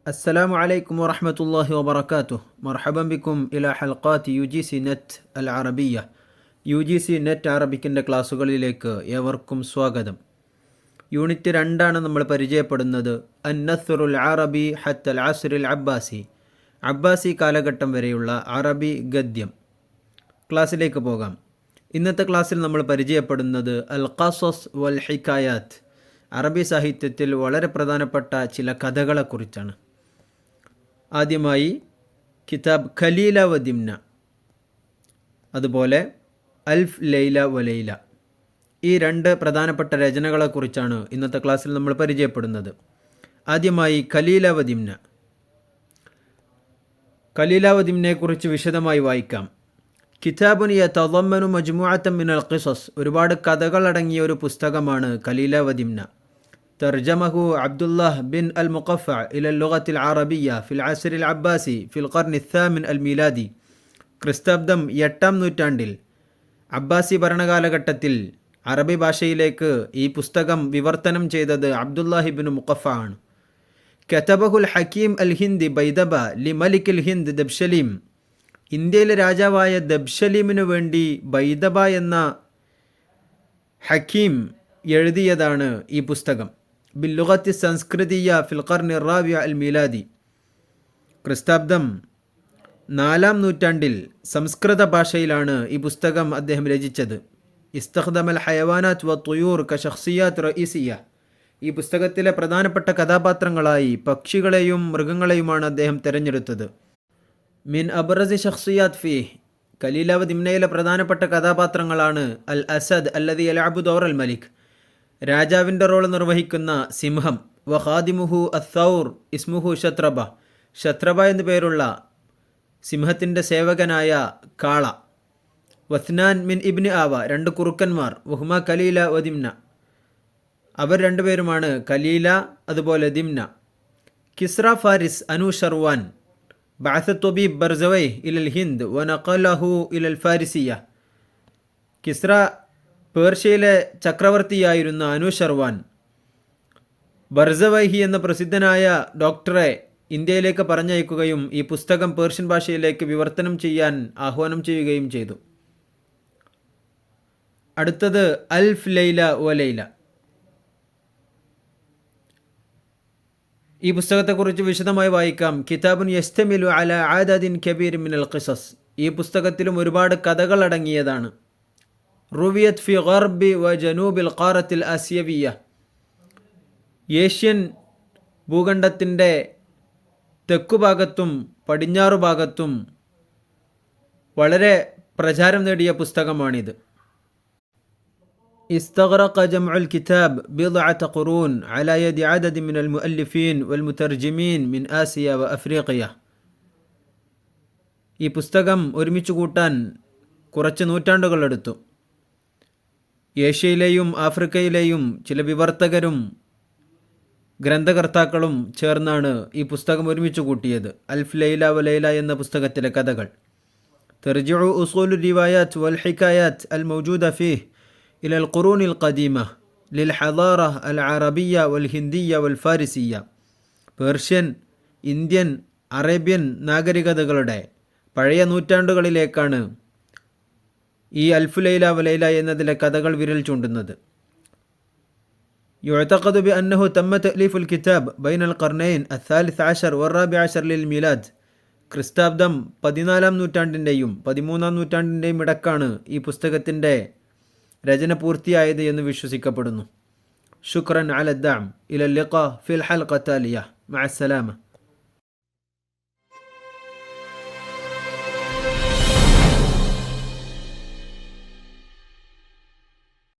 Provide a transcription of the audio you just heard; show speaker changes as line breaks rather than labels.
السلام عليكم ورحمة الله وبركاته. مرحبا بكم إلى حلقات UGC NET العربية. UGC NET അറബിക്കിൻ്റെ ക്ലാസ്സുകളിലേക്ക് ഏവർക്കും സ്വാഗതം. Unit 2 നമ്മൾ പരിചയപ്പെടുന്നത് അന്നസ്റുൽ അറബി ഹത്തൽ അസ്റിൽ അബ്ബാസി, അബ്ബാസി കാലഘട്ടം വരെയുള്ള അറബി ഗദ്യം. ക്ലാസ്സിലേക്ക് പോകാം. ഇന്നത്തെ ക്ലാസ്സിൽ നമ്മൾ പരിചയപ്പെടുന്നത് അൽ ഖസസ് വൽ ഹിക്കായാത്ത്, അറബി സാഹിത്യത്തിൽ വളരെ പ്രധാനപ്പെട്ട ചില കഥകളെക്കുറിച്ചാണ്. ആദ്യമായി കിതാബ് ഖലീല വ ദിംന, അതുപോലെ അൽഫ് ലൈല വലൈല. ഈ രണ്ട് പ്രധാനപ്പെട്ട രചനകളെക്കുറിച്ചാണ് ഇന്നത്തെ ക്ലാസ്സിൽ നമ്മൾ പരിചയപ്പെടുന്നത്. ആദ്യമായി ഖലീല വ ദിംന. ഖലീല വ ദിംനയെക്കുറിച്ച് വിശദമായി വായിക്കാം. കിതാബുൻ യതളമ്മനു മജ്മുഅത്തൻ മിനൽ ഖിസസ്, ഒരുപാട് കഥകളടങ്ങിയ ഒരു പുസ്തകമാണ് ഖലീല വ ദിംന. ترجمه عبد الله بن المقفع إلى اللغة العربية في العصر العباسي في القرن الثامن الميلادي. ക്രിസ്താബ്ദം 8-ാം നൂറ്റാണ്ടിൽ അബ്ബാസി ഭരണകാലഘട്ടത്തിൽ അറബി ഭാഷയിലേക്ക് ഈ പുസ്തകം വിവർത്തനം ചെയ്തത് അബ്ദുല്ലാഹിബിൻ മുഖഫ ആണ്. കതബഹുൽ ഹക്കീം അൽ ഹിന്ദി ബൈദബ ലി മലിക് അൽ ഹിന്ദ് ദബ്ശലീം, ഇന്ത്യയിലെ രാജാവായ ദബ്ശലീമിനു വേണ്ടി ബൈദബ എന്ന ഹക്കീം എഴുതിയതാണ് ഈ പുസ്തകം. ബില്ലുഗത്തി സംസ്കൃതിയ ഫിൽ ഖർനി റാബിഅ അൽ മീലാദി, ക്രിസ്താബ്ദം 4-ാം നൂറ്റാണ്ടിൽ സംസ്കൃത ഭാഷയിലാണ് ഈ പുസ്തകം അദ്ദേഹം രചിച്ചത്. ഇസ്തഖ്ദമൽ ഹയവാനാത്ത് വ തുയൂർ ക ശഖ്സിയാത്ത് റഈസിയ, ഈ പുസ്തകത്തിലെ പ്രധാനപ്പെട്ട കഥാപാത്രങ്ങളായി പക്ഷികളെയും മൃഗങ്ങളെയുമാണ് അദ്ദേഹം തിരഞ്ഞെടുത്തത്. മിൻ അബ്റസി ശഖ്സിയാത്ത് ഫീഹ്, ഖലീല വ ദിംനയിലെ പ്രധാനപ്പെട്ട കഥാപാത്രങ്ങളാണ് അൽ അസദ് അല്ലദി യൽഅബു ദൗർ അൽ മലിക്, രാജാവിൻ്റെ റോൾ നിർവഹിക്കുന്ന സിംഹം. വ ഖാദിമുഹു അത്തൗർ ഇസ്മുഹു ഷത്രബ, ഷത്രബ എന്നു പേരുള്ള സിംഹത്തിൻ്റെ സേവകനായ കാള. വസ്നാൻ മിൻ ഇബ്നി ആവ, 2 കുറുക്കന്മാർ. വഹുമ ഖലീല വ ദിംന, അവർ രണ്ടുപേരുമാണ് ഖലീല അതുപോലെ ദിംന. കിസ്ര ഫാരിസ് അനു ഷർവാൻ ബഅസ ത്വബീബ് ബർസവൈ ഇലൽ ഹിന്ദ് വ നഖലഹു ഇലൽ ഫാരിസിയ, കിസ്ര പേർഷ്യയിലെ ചക്രവർത്തിയായിരുന്ന അനു ഷർവാൻ ബർസവൈഹി എന്ന പ്രസിദ്ധനായ ഡോക്ടറെ ഇന്ത്യയിലേക്ക് പറഞ്ഞയക്കുകയും ഈ പുസ്തകം പേർഷ്യൻ ഭാഷയിലേക്ക് വിവർത്തനം ചെയ്യാൻ ആഹ്വാനം ചെയ്യുകയും ചെയ്തു. അടുത്തത് അൽഫ് ലൈല വ ലൈല. ഈ പുസ്തകത്തെക്കുറിച്ച് വിശദമായി വായിക്കാം. കിതാബുൻ യസ്തമിലു അല ആദദിൻ കബീർ മിനൽ ഖിസസ്, ഈ പുസ്തകത്തിലും ഒരുപാട് കഥകൾ അടങ്ങിയതാണ്. റുവിയത് ഫി ഗർബി വ ജനൂബിൽ ഖാറത്തിൽ ആസിയവിയ, ഏഷ്യൻ ഭൂഖണ്ഡത്തിൻ്റെ തെക്കുഭാഗത്തും പടിഞ്ഞാറുഭാഗത്തും വളരെ പ്രചാരം നേടിയ പുസ്തകമാണിത്. استغرق جمع الكتاب بضعة قرون على يد عدد من المؤلفين والمترجمين من آسيا وأفريقيا. ഈ പുസ്തകം ഒരുമിച്ച് കൂട്ടാൻ കുറച്ച് നൂറ്റാണ്ടുകളെടുത്തു. ഏഷ്യയിലെയും ആഫ്രിക്കയിലെയും ചില വിവർത്തകരും ഗ്രന്ഥകർത്താക്കളും ചേർന്നാണ് ഈ പുസ്തകം ഒരുമിച്ച് കൂട്ടിയത്. അൽഫ് ലൈല വ ലൈല എന്ന പുസ്തകത്തിലെ കഥകൾ. തർജിഉ ഉസൂലു റിവായാത്ത് വൽ ഹിക്കായാത്ത് അൽ മൗജൂദ ഫീഹ് ഇലൽ ഖുറൂനിൽ ഖദീമ ലിൽ ഹദാറ അൽ അറബിയ വൽ ഹിന്ദിയ വൽ ഫാരിസിയ, പേർഷ്യൻ, ഇന്ത്യൻ, അറേബ്യൻ നാഗരികതകളുടെ പഴയ നൂറ്റാണ്ടുകളിലേക്കാണ് ഈ അൽഫ് ലൈല വ ലൈല എന്നതിലെ കഥകൾ വിരൽ ചൂണ്ടുന്നത്. يعتقد بأنه تم تأليف الكتاب بين القرنين الثالث عشر والرابع عشر للميلاد, ക്രിസ്താബ്ദം 14-ാം നൂറ്റാണ്ടിൻ്റെയും 13-ാം നൂറ്റാണ്ടിൻ്റെയും ഇടക്കാണ് ഈ പുസ്തകത്തിൻ്റെ രചന പൂർത്തിയായത് എന്ന് വിശ്വസിക്കപ്പെടുന്നു. ശുക്രൻ അല ദഅം. ഇല ലിഖാ ഫിൽ ഹൽഖ താലിയ. മഅ അസ്സലാമ.